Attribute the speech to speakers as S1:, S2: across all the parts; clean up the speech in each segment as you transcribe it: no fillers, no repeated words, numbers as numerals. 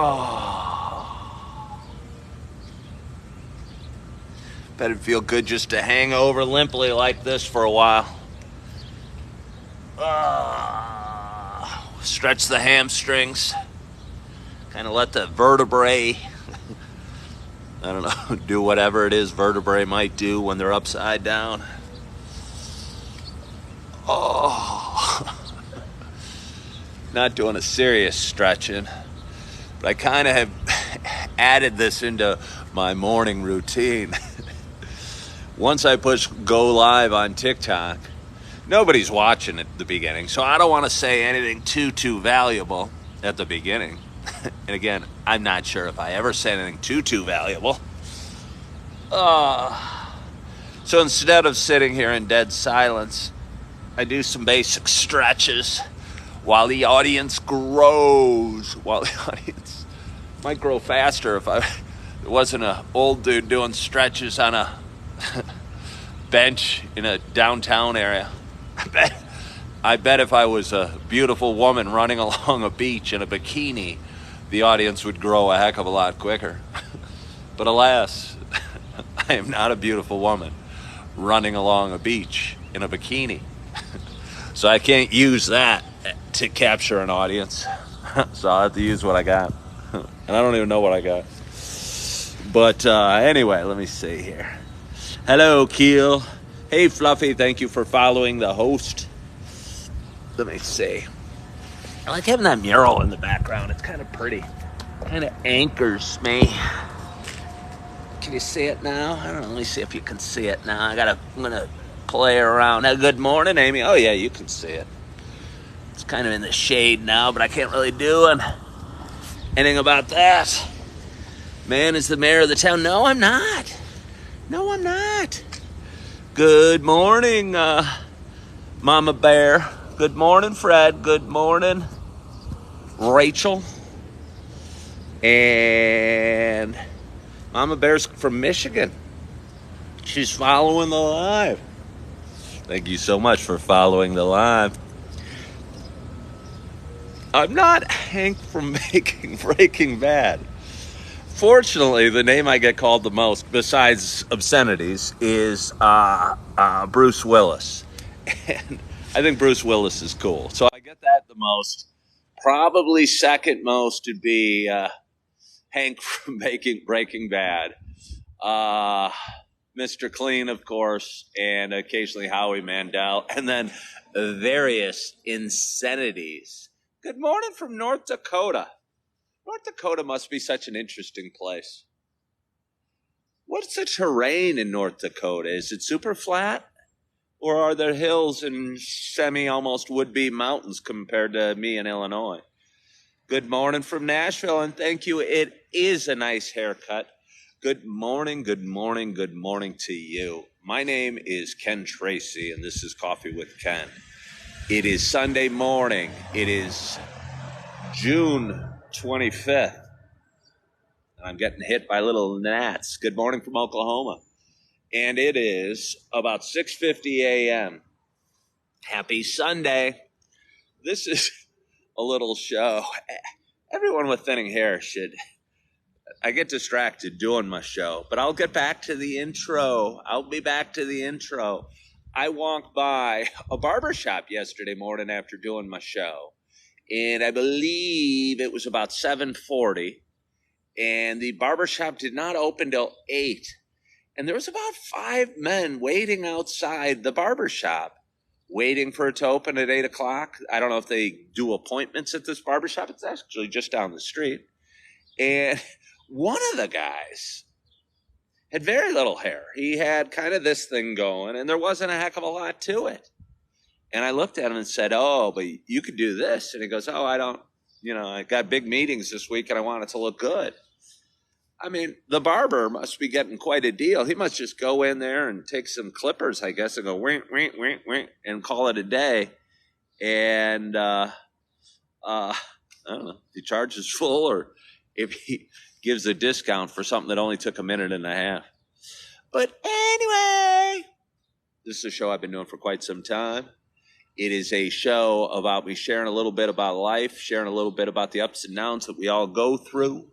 S1: Oh. Bet it'd feel good just to hang over limply like this for a while. Stretch the hamstrings. Kind of let the vertebrae, I don't know, do whatever it is vertebrae might do when they're upside down. Oh. Not doing a serious stretching, but I kind of have added this into my morning routine. Once I push go live on TikTok, nobody's watching at the beginning, so I don't want to say anything too valuable at the beginning. And again, I'm not sure if I ever said anything too valuable. So instead of sitting here in dead silence, I do some basic stretches while the audience grows. While the audience might grow faster if there wasn't an old dude doing stretches on a bench in a downtown area. I bet if I was a beautiful woman running along a beach in a bikini, the audience would grow a heck of a lot quicker. But alas, I am not a beautiful woman running along a beach in a bikini. So I can't use that to capture an audience. So I'll have to use what I got. And I don't even know what I got. But anyway, let me see here. Hello, Keel. Hey, Fluffy, thank you for following the host. Let me see. I like having that mural in the background. It's kind of pretty. Kind of anchors me. Can you see it now? I don't know. Let me see if you can see it now. I'm going to play around. Now, good morning, Amy. Oh, yeah, you can see it. It's kind of in the shade now, but I can't really do anything about that. Man is the mayor of the town. No, I'm not. No, I'm not. Good morning, Mama Bear. Good morning, Fred. Good morning, Rachel. And Mama Bear's from Michigan. She's following the live. Thank you so much for following the live. I'm not Hank from making Breaking Bad. Fortunately, the name I get called the most, besides obscenities, is Bruce Willis. And I think Bruce Willis is cool. So I get that the most. Probably second most would be Hank from Breaking Bad. Mr. Clean, of course, and occasionally Howie Mandel. And then various insanities. Good morning from North Dakota. North Dakota must be such an interesting place. What's the terrain in North Dakota? Is it super flat? Or are there hills and almost would-be mountains compared to me in Illinois? Good morning from Nashville, and thank you. It is a nice haircut. Good morning to you. My name is Ken Tracy, and this is Coffee with Ken. It is Sunday morning. It is June 25th. I'm getting hit by little gnats. Good morning from Oklahoma. And it is about 6:50 a.m. Happy Sunday. This is a little show. Everyone with thinning hair should. I get distracted doing my show, but I'll get back to the intro. I'll be back to the intro. I walked by a barbershop yesterday morning after doing my show, and I believe it was about 7:40, and the barbershop did not open till 8. And there was about 5 men waiting outside the barbershop, waiting for it to open at 8 o'clock. I don't know if they do appointments at this barbershop. It's actually just down the street. And one of the guys had very little hair. He had kind of this thing going, and there wasn't a heck of a lot to it. And I looked at him and said, oh, but you could do this. And he goes, oh, I don't, I got big meetings this week, and I want it to look good. I mean, the barber must be getting quite a deal. He must just go in there and take some clippers, I guess, and go wink, wink, wink, wink, and call it a day. And I don't know if he charges full or if he gives a discount for something that only took a minute and a half. But anyway, this is a show I've been doing for quite some time. It is a show about me sharing a little bit about life, sharing a little bit about the ups and downs that we all go through,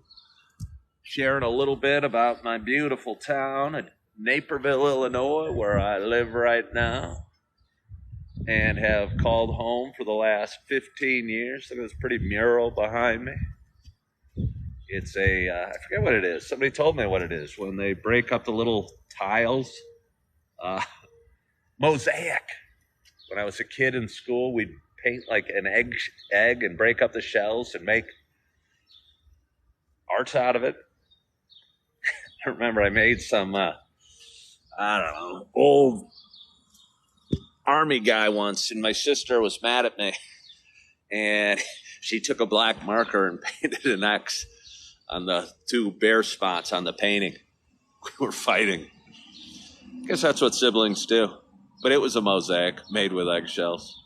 S1: sharing a little bit about my beautiful town at Naperville, Illinois, where I live right now and have called home for the last 15 years. Look at this pretty mural behind me. It's I forget what it is. Somebody told me what it is. When they break up the little tiles, mosaic. When I was a kid in school, we'd paint like an egg and break up the shells and make arts out of it. I remember I made some, I don't know, old army guy once, and my sister was mad at me, and she took a black marker and painted an X on the two bare spots on the painting. We were fighting. I guess that's what siblings do. But it was a mosaic made with eggshells.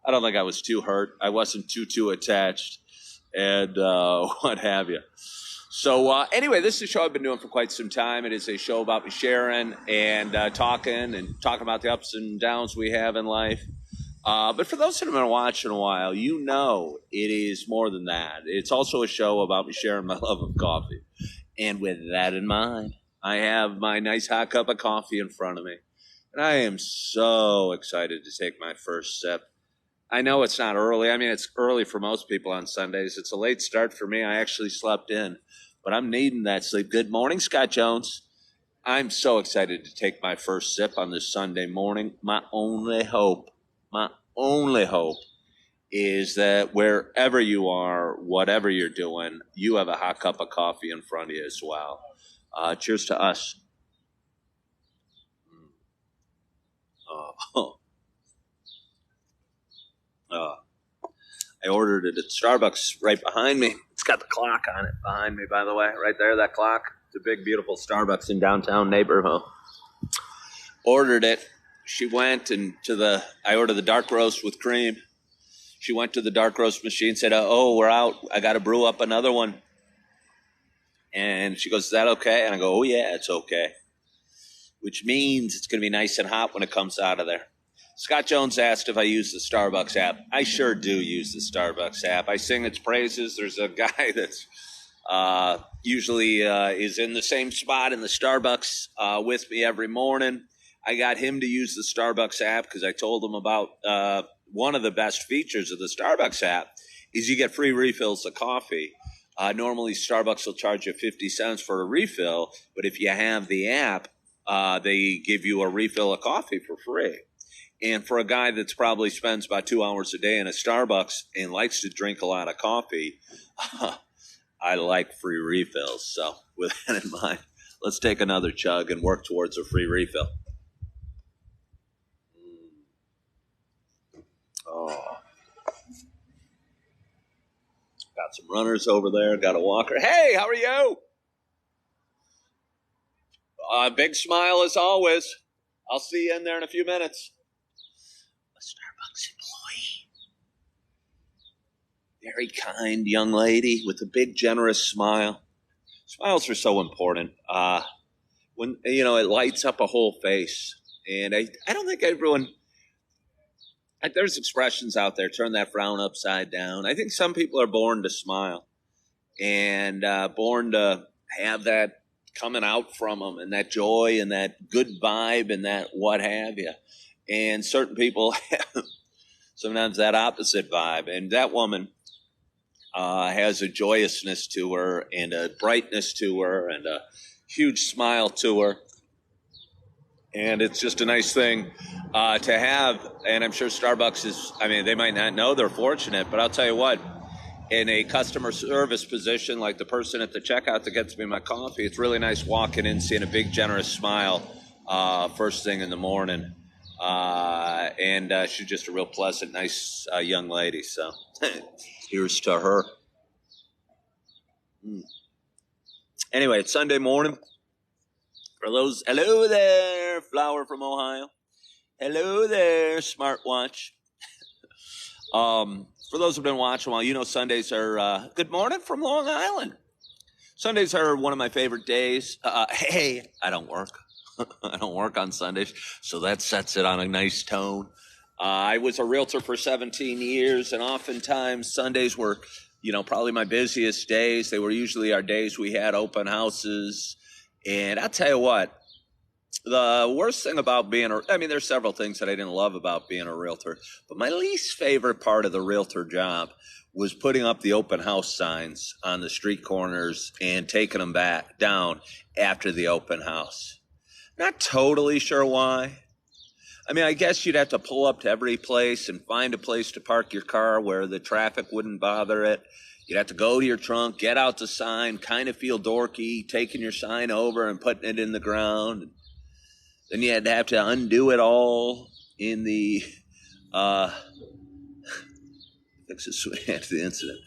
S1: I don't think I was too hurt. I wasn't too attached, and what have you. So anyway, this is a show I've been doing for quite some time. It is a show about me sharing and talking about the ups and downs we have in life. But for those that have been watching a while, you know it is more than that. It's also a show about me sharing my love of coffee. And with that in mind, I have my nice hot cup of coffee in front of me. And I am so excited to take my first sip. I know it's not early. I mean, it's early for most people on Sundays. It's a late start for me. I actually slept in, but I'm needing that sleep. Good morning, Scott Jones. I'm so excited to take my first sip on this Sunday morning. My only hope is that wherever you are, whatever you're doing, you have a hot cup of coffee in front of you as well. Cheers to us. I ordered it at Starbucks right behind me. It's got the clock on it behind me, by the way. Right there, that clock. It's a big, beautiful Starbucks in downtown Naperville. Ordered it. She went I ordered the dark roast with cream. She went to the dark roast machine, said, oh, we're out. I got to brew up another one. And she goes, is that okay? And I go, oh, yeah, it's okay. Which means it's going to be nice and hot when it comes out of there. Scott Jones asked if I use the Starbucks app. I sure do use the Starbucks app. I sing its praises. There's a guy that's usually is in the same spot in the Starbucks with me every morning. I got him to use the Starbucks app because I told him about one of the best features of the Starbucks app is you get free refills of coffee. Normally, Starbucks will charge you 50 cents for a refill, but if you have the app, they give you a refill of coffee for free. And for a guy that's probably spends about 2 hours a day in a Starbucks and likes to drink a lot of coffee, I like free refills. So with that in mind, let's take another chug and work towards a free refill. Oh. Got some runners over there. Got a walker. Hey, how are you? Big smile as always. I'll see you in there in a few minutes. A Starbucks employee. Very kind young lady with a big, generous smile. Smiles are so important. When it lights up a whole face. And I don't think everyone. There's expressions out there. Turn that frown upside down. I think some people are born to smile, and born to have that coming out from them, and that joy, and that good vibe, and that what have you. And certain people have sometimes that opposite vibe. And that woman has a joyousness to her, and a brightness to her, and a huge smile to her. And it's just a nice thing to have. And I'm sure Starbucks is, they might not know they're fortunate, but I'll tell you what, in a customer service position, like the person at the checkout that gets me my coffee, it's really nice walking in, seeing a big, generous smile first thing in the morning. And she's just a real pleasant, nice young lady. So here's to her. Anyway, it's Sunday morning. For those, hello there, Flower from Ohio. Hello there, Smartwatch. For those who've been watching a while, Sundays are, good morning from Long Island. Sundays are one of my favorite days. Hey, I don't work. I don't work on Sundays, so that sets it on a nice tone. I was a realtor for 17 years, and oftentimes Sundays were, probably my busiest days. They were usually our days we had open houses. And I'll tell you what, the worst thing about there's several things that I didn't love about being a realtor, but my least favorite part of the realtor job was putting up the open house signs on the street corners and taking them back down after the open house. Not totally sure why. I guess you'd have to pull up to every place and find a place to park your car where the traffic wouldn't bother it. You'd have to go to your trunk, get out the sign, kind of feel dorky, taking your sign over and putting it in the ground. Then you'd have to undo it all in the fix it swing after the incident.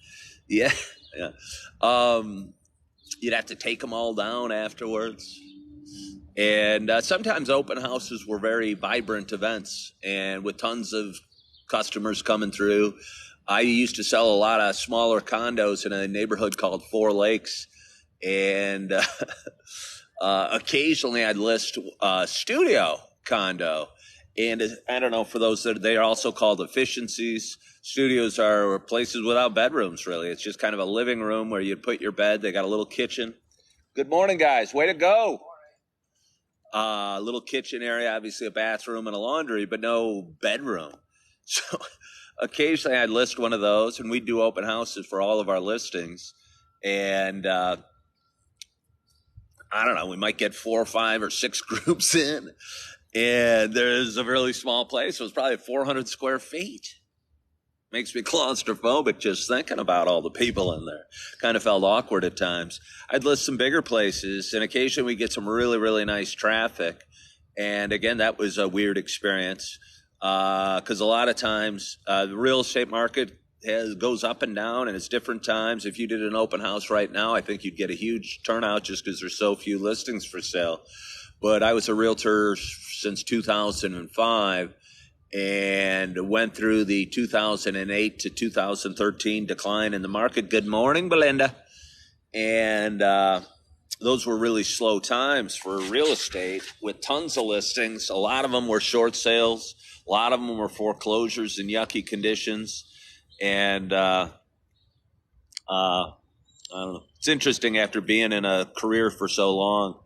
S1: Yeah. You'd have to take them all down afterwards. And sometimes open houses were very vibrant events, and with tons of customers coming through. I used to sell a lot of smaller condos in a neighborhood called Four Lakes, and occasionally I'd list a studio condo. And I don't know, for those that they are also called efficiencies. Studios are places without bedrooms, really. It's just kind of a living room where you put your bed. They got a little kitchen. Good morning, guys. Way to go. A little kitchen area, obviously a bathroom and a laundry, but no bedroom. So occasionally I'd list one of those, and we'd do open houses for all of our listings. And I don't know, we might get 4 or 5 or 6 groups in. And there's a really small place. It was probably 400 square feet. Makes me claustrophobic just thinking about all the people in there. Kind of felt awkward at times. I'd list some bigger places, and occasionally we get some really, really nice traffic. And again, that was a weird experience because a lot of times the real estate market goes up and down, and it's different times. If you did an open house right now, I think you'd get a huge turnout just because there's so few listings for sale. But I was a realtor since 2005. And went through the 2008 to 2013 decline in the market. Good morning, Belinda. And those were really slow times for real estate with tons of listings. A lot of them were short sales. A lot of them were foreclosures in yucky conditions. And I don't know. It's interesting after being in a career for so long.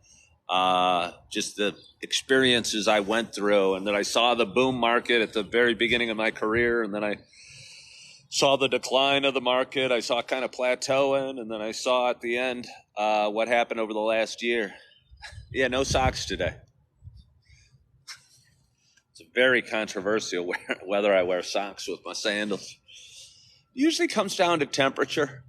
S1: Just the experiences I went through, and then I saw the boom market at the very beginning of my career, and then I saw the decline of the market. I saw kind of plateauing, and then I saw at the end what happened over the last year. Yeah, no socks today. It's very controversial whether I wear socks with my sandals. Usually comes down to temperature.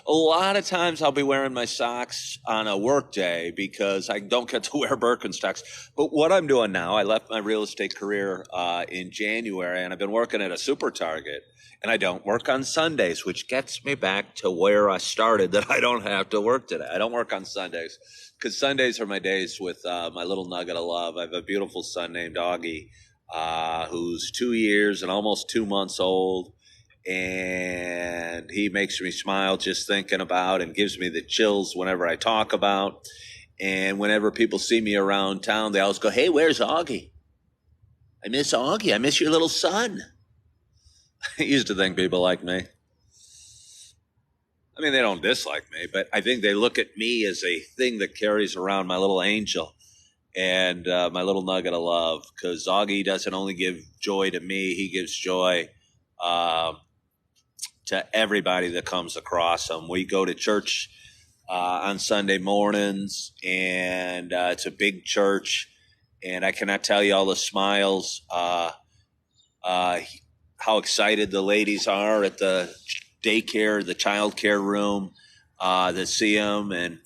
S1: A lot of times I'll be wearing my socks on a work day because I don't get to wear Birkenstocks. But what I'm doing now, I left my real estate career in January, and I've been working at a super Target, and I don't work on Sundays, which gets me back to where I started, that I don't have to work today. I don't work on Sundays because Sundays are my days with my little nugget of love. I have a beautiful son named Augie who's 2 years and almost 2 months old. And he makes me smile just thinking about and gives me the chills whenever I talk about. And whenever people see me around town, they always go, "Hey, where's Augie? I miss Augie. I miss your little son." I used to think people like me. I mean, they don't dislike me, but I think they look at me as a thing that carries around my little angel and my little nugget of love, because Augie doesn't only give joy to me, he gives joy to everybody that comes across him. We go to church on Sunday mornings, and it's a big church, and I cannot tell you all the smiles, how excited the ladies are at the daycare, the child care room, that see him. And,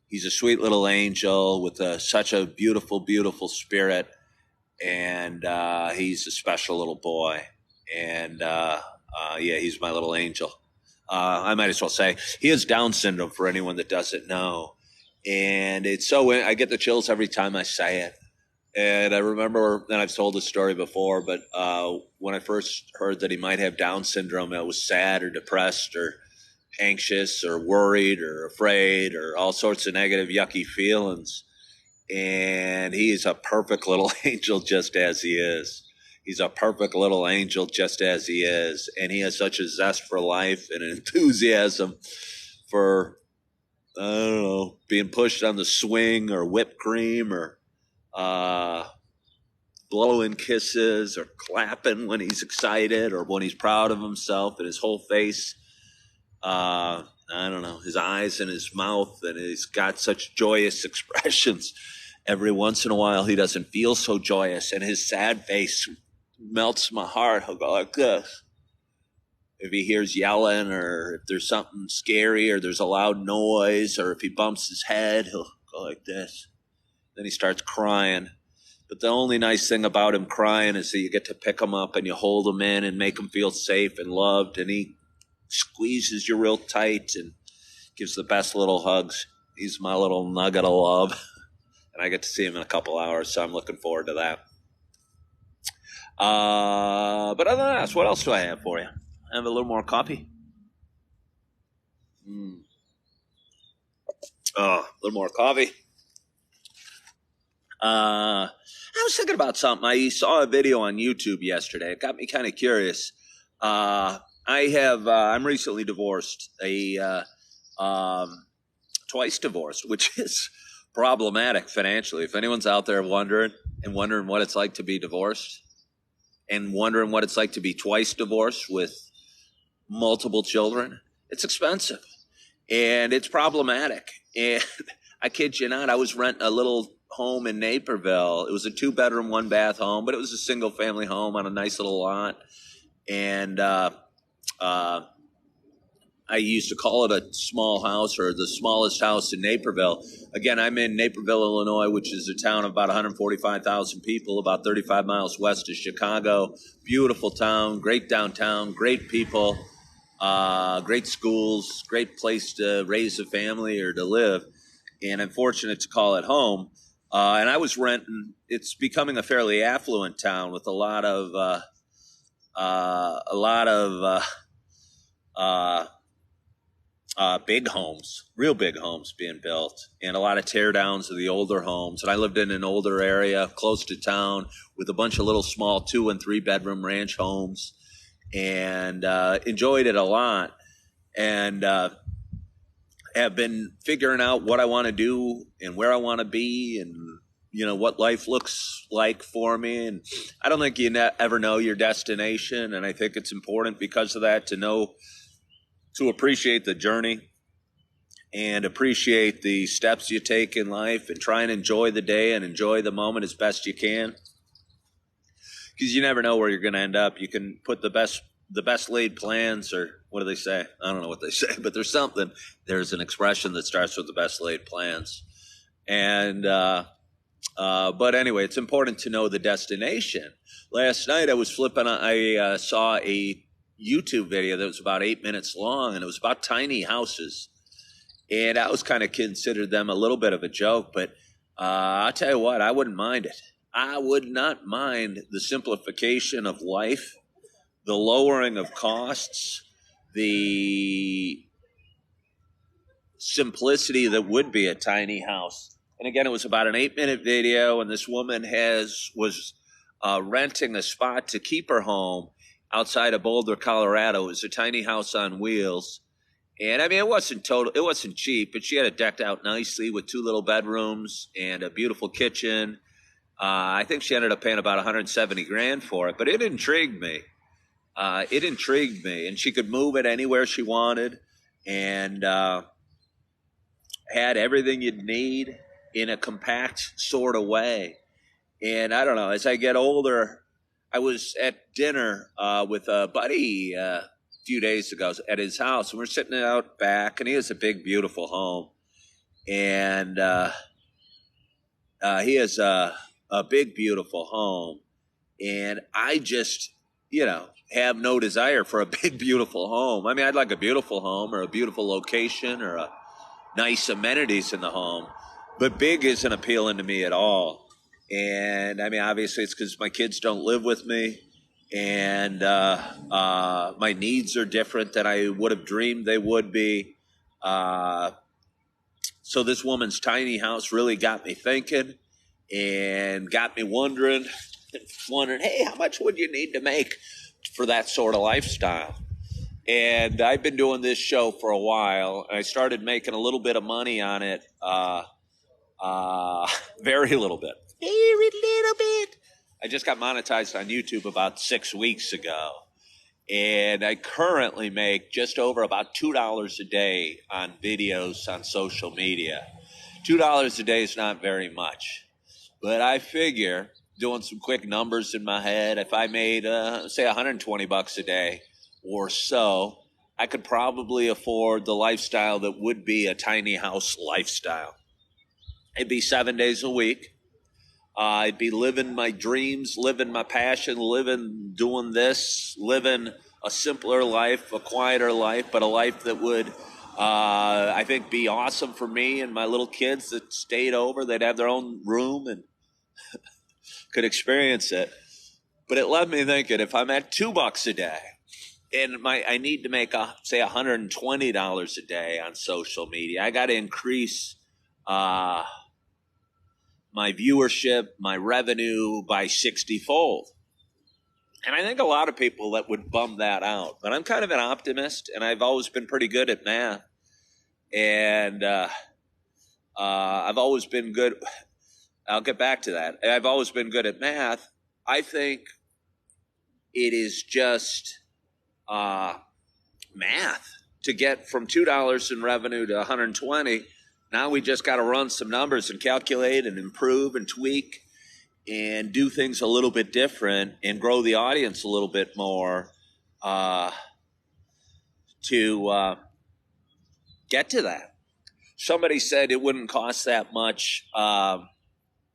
S1: he's a sweet little angel with such a beautiful, beautiful spirit, and he's a special little boy. And yeah, he's my little angel. I might as well say he has Down syndrome for anyone that doesn't know. And it's I get the chills every time I say it. And I remember, and I've told this story before, but when I first heard that he might have Down syndrome, I was sad or depressed or anxious or worried or afraid or all sorts of negative, yucky feelings. And he is a perfect little angel just as he is. He's a perfect little angel just as he is. And he has such a zest for life and an enthusiasm for, I don't know, being pushed on the swing or whipped cream or blowing kisses or clapping when he's excited or when he's proud of himself, and his whole face, I don't know, his eyes and his mouth, and he's got such joyous expressions. Every once in a while he doesn't feel so joyous, and his sad face melts my heart. He'll go like this. If he hears yelling, or if there's something scary, or there's a loud noise, or if he bumps his head, he'll go like this. Then he starts crying. But the only nice thing about him crying is that you get to pick him up and you hold him in and make him feel safe and loved. And he squeezes you real tight and gives the best little hugs. He's my little nugget of love. And I get to see him in a couple hours, so I'm looking forward to that. But other than that, what else do I have for you? I have a little more coffee. A little more coffee. I was thinking about something. I saw a video on YouTube yesterday. It got me kind of curious. I'm recently divorced, twice divorced, which is problematic financially. If anyone's out there wondering what it's like to be divorced and wondering what it's like to be twice divorced with multiple children, it's expensive and it's problematic. And I kid you not, I was renting a little home in Naperville. It was a 2-bedroom, 1-bath home, but it was a single family home on a nice little lot. And I used to call it a small house, or the smallest house in Naperville. Again, I'm in Naperville, Illinois, which is a town of about 145,000 people, about 35 miles west of Chicago. Beautiful town, great downtown, great people, great schools, great place to raise a family or to live. And I'm fortunate to call it home. And I was renting. It's becoming a fairly affluent town with a lot of big homes, real big homes being built, and a lot of tear downs of the older homes. And I lived in an older area close to town with a bunch of little small 2- and 3-bedroom ranch homes, and enjoyed it a lot. And have been figuring out what I want to do and where I want to be, and what life looks like for me. And I don't think you ever know your destination, and I think it's important because of that to appreciate the journey and appreciate the steps you take in life, and try and enjoy the day and enjoy the moment as best you can, because you never know where you're going to end up. You can put the best laid plans, or what do they say? I don't know what they say, but there's an expression that starts with the best laid plans. And but anyway, it's important to know the destination. Last night I was flipping, I saw a YouTube video that was about 8 minutes long, and it was about tiny houses. And I was kind of considered them a little bit of a joke, but I'll tell you what, I wouldn't mind it. I would not mind the simplification of life, the lowering of costs, the simplicity that would be a tiny house. And again, it was about an 8-minute video, and this woman was renting a spot to keep her home outside of Boulder, Colorado. It was a tiny house on wheels. And I mean, it wasn't cheap, but she had it decked out nicely with 2 little bedrooms and a beautiful kitchen. I think she ended up paying about $170,000 for it, but it intrigued me. And she could move it anywhere she wanted, and had everything you'd need in a compact sort of way. And I don't know, as I get older, I was at dinner with a buddy a few days ago at his house, and we're sitting out back, and he has a big, beautiful home. And he has a big, beautiful home. And I just, have no desire for a big, beautiful home. I mean, I'd like a beautiful home or a beautiful location or a nice amenities in the home, but big isn't appealing to me at all. And I mean, obviously it's because my kids don't live with me, and my needs are different than I would have dreamed they would be. So this woman's tiny house really got me thinking and got me wondering, wondering, hey, how much would you need to make for that sort of lifestyle? And I've been doing this show for a while, and I started making a little bit of money on it. Very little bit. Very little bit. I just got monetized on YouTube about 6 weeks ago. And I currently make just over about $2 a day on videos on social media. $2 a day is not very much. But I figure, doing some quick numbers in my head, if I made, say, $120 a day or so, I could probably afford the lifestyle that would be a tiny house lifestyle. It'd be 7 days a week. I'd be living my dreams, living my passion, doing this, living a simpler life, a quieter life, but a life that would, I think, be awesome for me and my little kids that stayed over. They'd have their own room and could experience it. But it left me thinking, if I'm at $2 a day and I need to make, say, $120 a day on social media, I got to increase my viewership, my revenue by 60-fold. And I think a lot of people that would bum that out. But I'm kind of an optimist, and I've always been pretty good at math. And I've always been good. I'll get back to that. I've always been good at math. I think it is just math to get from $2 in revenue to 120. Now we just got to run some numbers and calculate and improve and tweak and do things a little bit different and grow the audience a little bit more to get to that. Somebody said it wouldn't cost that much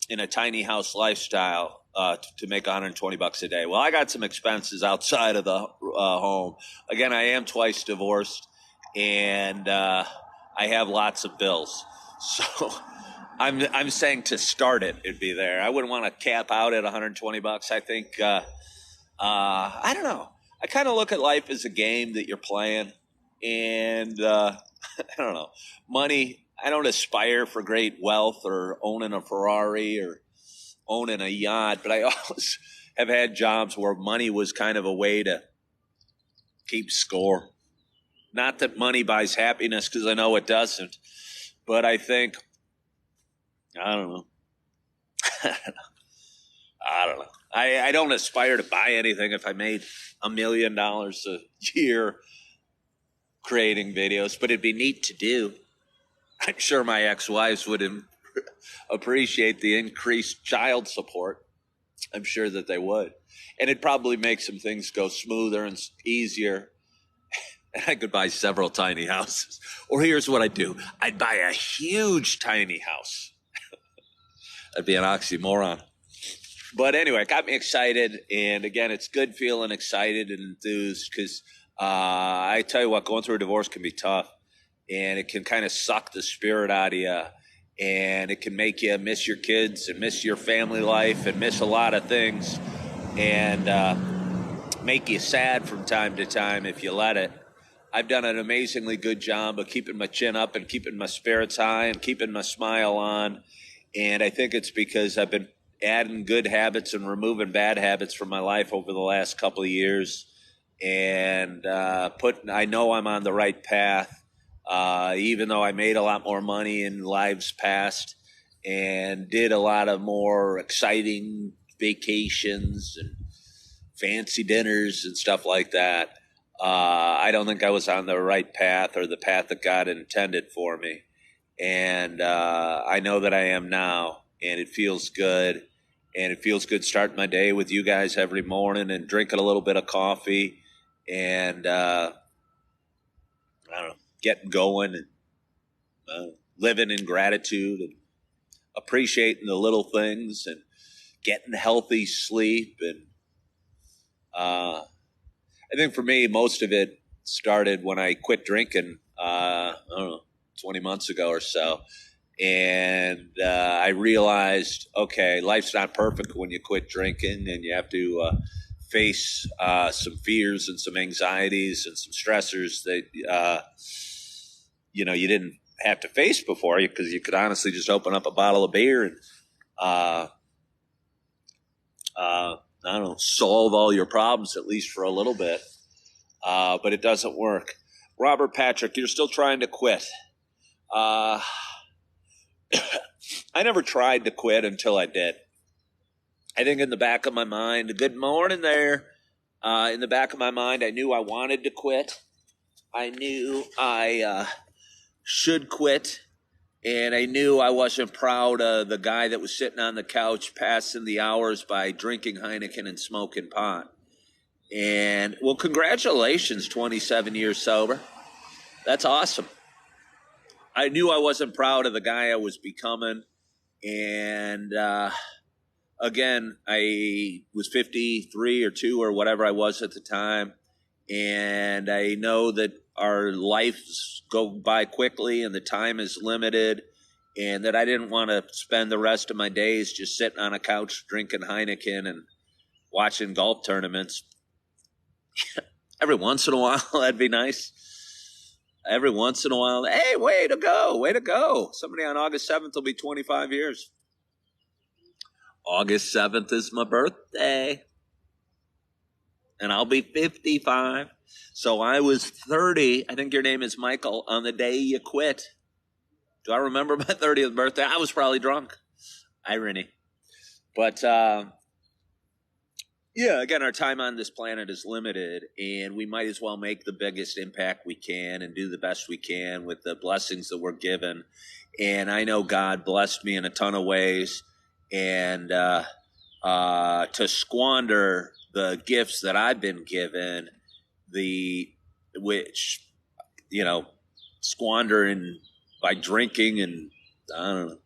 S1: in a tiny house lifestyle to make $120 a day. Well, I got some expenses outside of the home. Again, I am twice divorced, and I have lots of bills. So I'm saying to start it'd be there. I wouldn't want to cap out at $120. I think I don't know. I kind of look at life as a game that you're playing, and I don't know. Money. I don't aspire for great wealth or owning a Ferrari or owning a yacht, but I always have had jobs where money was kind of a way to keep score. Not that money buys happiness, because I know it doesn't. But I think, I don't know. I don't know. I don't aspire to buy anything. If I made $1 million a year creating videos, but it'd be neat to do. I'm sure my ex-wives would appreciate the increased child support. I'm sure that they would. And it'd probably make some things go smoother and easier. And I could buy several tiny houses. Or here's what I'd do. I'd buy a huge tiny house. That'd be an oxymoron. But anyway, it got me excited. And again, it's good feeling excited and enthused because I tell you what, going through a divorce can be tough. And it can kind of suck the spirit out of you. And it can make you miss your kids and miss your family life and miss a lot of things. And make you sad from time to time if you let it. I've done an amazingly good job of keeping my chin up and keeping my spirits high and keeping my smile on. And I think it's because I've been adding good habits and removing bad habits from my life over the last couple of years. And I know I'm on the right path, even though I made a lot more money in lives past and did a lot of more exciting vacations and fancy dinners and stuff like that. I don't think I was on the right path or the path that God intended for me. And I know that I am now, and it feels good. And it feels good starting my day with you guys every morning and drinking a little bit of coffee and, I don't know, getting going and living in gratitude and appreciating the little things and getting healthy sleep. And I think for me, most of it started when I quit drinking, I don't know, 20 months ago or so. And I realized, okay, life's not perfect when you quit drinking, and you have to face some fears and some anxieties and some stressors that, you didn't have to face before, because you could honestly just open up a bottle of beer and I don't know, solve all your problems, at least for a little bit. But it doesn't work. Robert Patrick, you're still trying to quit. I never tried to quit until I did. I think in the back of my mind, good morning there. In the back of my mind, I knew I wanted to quit. I knew I should quit. And I knew I wasn't proud of the guy that was sitting on the couch passing the hours by drinking Heineken and smoking pot. And, well, congratulations, 27 years sober. That's awesome. I knew I wasn't proud of the guy I was becoming. And, again, I was 53 or 2 or whatever I was at the time. And I know that our lives go by quickly and the time is limited, and that I didn't want to spend the rest of my days just sitting on a couch drinking Heineken and watching golf tournaments. Every once in a while, that'd be nice. Every once in a while, hey, way to go. Somebody on August 7th will be 25 years. August 7th is my birthday. And I'll be 55. So I was 30. I think your name is Michael, on the day you quit. Do I remember my 30th birthday? I was probably drunk. Irony. But, yeah, again, our time on this planet is limited, and we might as well make the biggest impact we can and do the best we can with the blessings that we're given. And I know God blessed me in a ton of ways, and to squander the gifts that I've been given, squandering by drinking and, I don't know,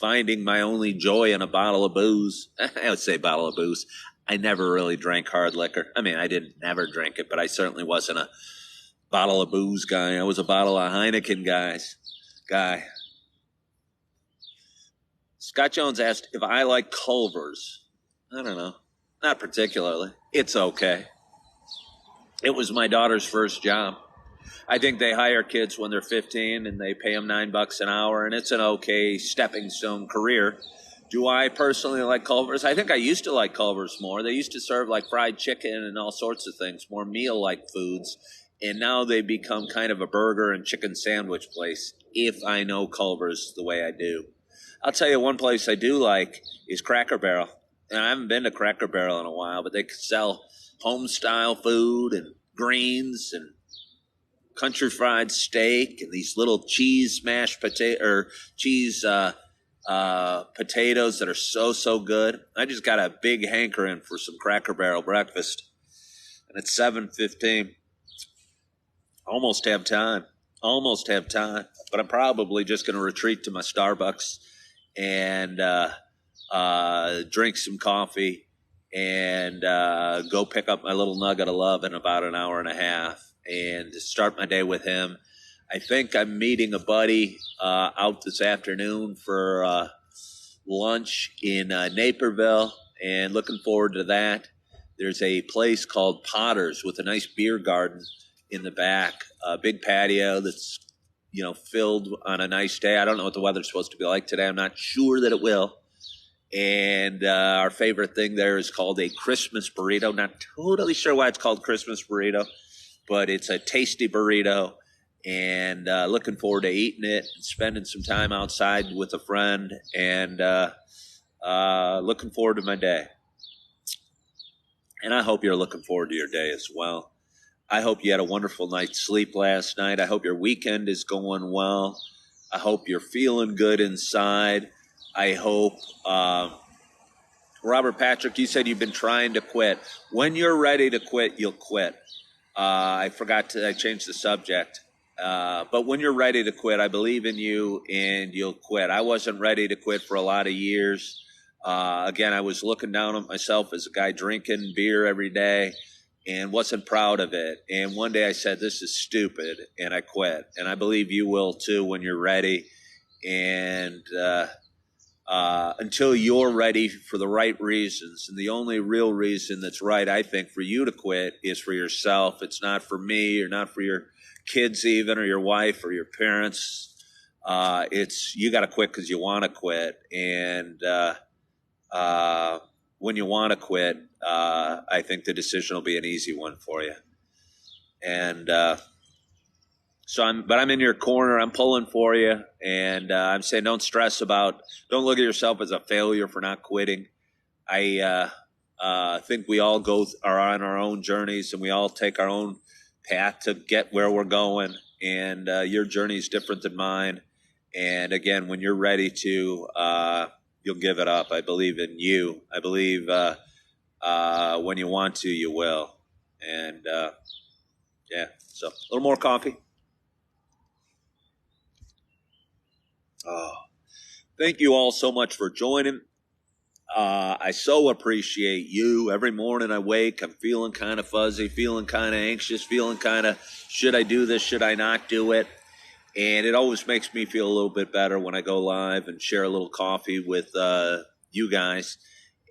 S1: finding my only joy in a bottle of booze. I would say bottle of booze. I never really drank hard liquor. I mean, I didn't never drink it, but I certainly wasn't a bottle of booze guy. I was a bottle of Heineken guy. Scott Jones asked if I like Culver's. I don't know. Not particularly. It's okay. It was my daughter's first job. I think they hire kids when they're 15 and they pay them $9 an hour, and it's an okay stepping stone career. Do I personally like Culver's? I think I used to like Culver's more. They used to serve like fried chicken and all sorts of things, more meal-like foods, and now they become kind of a burger and chicken sandwich place, if I know Culver's the way I do. I'll tell you one place I do like is Cracker Barrel. And I haven't been to Cracker Barrel in a while, but they sell home-style food and greens and country fried steak and these little cheese mashed potatoes that are so good. I just got a big hankering for some Cracker Barrel breakfast, and it's 7:15. Almost have time, but I'm probably just going to retreat to my Starbucks and drink some coffee and go pick up my little nugget of love in about an hour and a half and start my day with him. I think I'm meeting a buddy out this afternoon for lunch in Naperville, and looking forward to that. There's a place called Potter's with a nice beer garden in the back, a big patio that's filled on a nice day. I don't know what the weather's supposed to be like today. I'm not sure that it will. And our favorite thing there is called a Christmas burrito. Not totally sure why it's called Christmas burrito, but it's a tasty burrito. And looking forward to eating it and spending some time outside with a friend, and looking forward to my day. And I hope you're looking forward to your day as well. I hope you had a wonderful night's sleep last night. I hope your weekend is going well. I hope you're feeling good inside. I hope, Robert Patrick, you said you've been trying to quit. When you're ready to quit, you'll quit. I changed the subject. But when you're ready to quit, I believe in you and you'll quit. I wasn't ready to quit for a lot of years. Again, I was looking down on myself as a guy drinking beer every day and wasn't proud of it. And one day I said, this is stupid, and I quit. And I believe you will too when you're ready. And until you're ready for the right reasons, and the only real reason that's right, I think, for you to quit is for yourself. It's not for me or not for your kids even, or your wife or your parents. It's you got to quit because you want to quit. And when you want to quit, I think the decision will be an easy one for you. And I'm in your corner. I'm pulling for you, and I'm saying don't look at yourself as a failure for not quitting. I think we all are on our own journeys, and we all take our own path to get where we're going. And your journey is different than mine. And again, when you're ready to, you'll give it up. I believe in you. I believe when you want to, you will. And yeah, so a little more coffee. Oh, thank you all so much for joining. I so appreciate you. Every morning I wake, I'm feeling kind of fuzzy, feeling kind of anxious, feeling kind of, should I do this? Should I not do it? And it always makes me feel a little bit better when I go live and share a little coffee with you guys.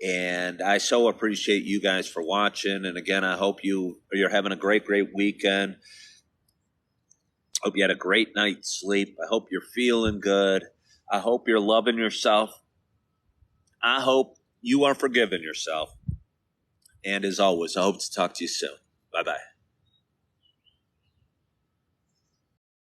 S1: And I so appreciate you guys for watching. And again, I hope you're having a great, great weekend. Hope you had a great night's sleep. I hope you're feeling good. I hope you're loving yourself. I hope you are forgiving yourself. And as always, I hope to talk to you soon. Bye-bye.